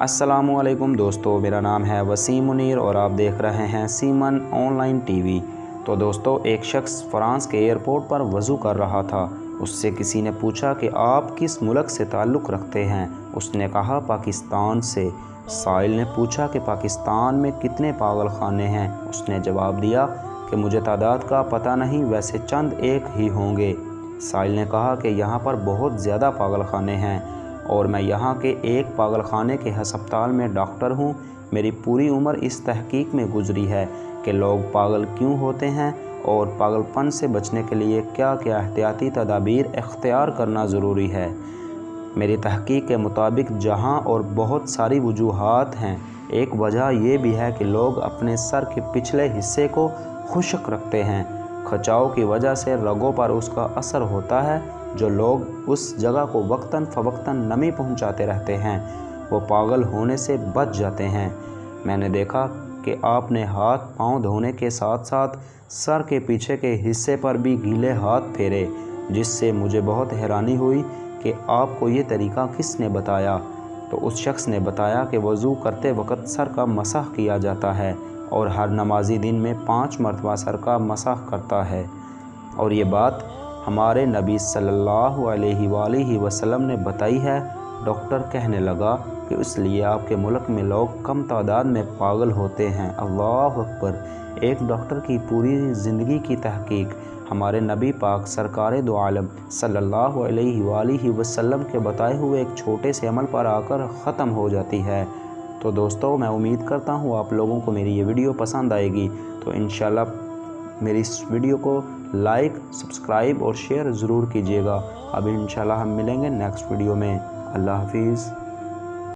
السلام علیکم دوستو، میرا نام ہے وسیم منیر اور آپ دیکھ رہے ہیں سیمن آن لائن ٹی وی۔ تو دوستو، ایک شخص فرانس کے ایئرپورٹ پر وضو کر رہا تھا۔ اس سے کسی نے پوچھا کہ آپ کس ملک سے تعلق رکھتے ہیں؟ اس نے کہا پاکستان سے۔ سائل نے پوچھا کہ پاکستان میں کتنے پاگل خانے ہیں؟ اس نے جواب دیا کہ مجھے تعداد کا پتہ نہیں، ویسے چند ایک ہی ہوں گے۔ سائل نے کہا کہ یہاں پر بہت زیادہ پاگل خانے ہیں اور میں یہاں کے ایک پاگل خانے کے ہسپتال میں ڈاکٹر ہوں۔ میری پوری عمر اس تحقیق میں گزری ہے کہ لوگ پاگل کیوں ہوتے ہیں اور پاگل پن سے بچنے کے لیے کیا کیا احتیاطی تدابیر اختیار کرنا ضروری ہے۔ میری تحقیق کے مطابق جہاں اور بہت ساری وجوہات ہیں، ایک وجہ یہ بھی ہے کہ لوگ اپنے سر کے پچھلے حصے کو خشک رکھتے ہیں۔ کھچاؤ کی وجہ سے رگوں پر اس کا اثر ہوتا ہے۔ جو لوگ اس جگہ کو وقتاً فوقتاً نمی پہنچاتے رہتے ہیں وہ پاگل ہونے سے بچ جاتے ہیں۔ میں نے دیکھا کہ آپ نے ہاتھ پاؤں دھونے کے ساتھ ساتھ سر کے پیچھے کے حصے پر بھی گیلے ہاتھ پھیرے، جس سے مجھے بہت حیرانی ہوئی کہ آپ کو یہ طریقہ کس نے بتایا؟ تو اس شخص نے بتایا کہ وضو کرتے وقت سر کا مسح کیا جاتا ہے اور ہر نمازی دن میں 5 مرتبہ سر کا مسح کرتا ہے، اور یہ بات ہمارے نبی صلی اللہ علیہ وآلہ وسلم نے بتائی ہے۔ ڈاکٹر کہنے لگا کہ اس لیے آپ کے ملک میں لوگ کم تعداد میں پاگل ہوتے ہیں۔ اللہ اکبر! ایک ڈاکٹر کی پوری زندگی کی تحقیق ہمارے نبی پاک سرکار دو عالم صلی اللہ علیہ وآلہ وسلم کے بتائے ہوئے ایک چھوٹے سے عمل پر آ کر ختم ہو جاتی ہے۔ تو دوستو، میں امید کرتا ہوں آپ لوگوں کو میری یہ ویڈیو پسند آئے گی، تو انشاءاللہ میری اس ویڈیو کو لائک، سبسکرائب اور شیئر ضرور کیجیے گا۔ اب انشاءاللہ ہم ملیں گے نیکسٹ ویڈیو میں۔ اللہ حافظ۔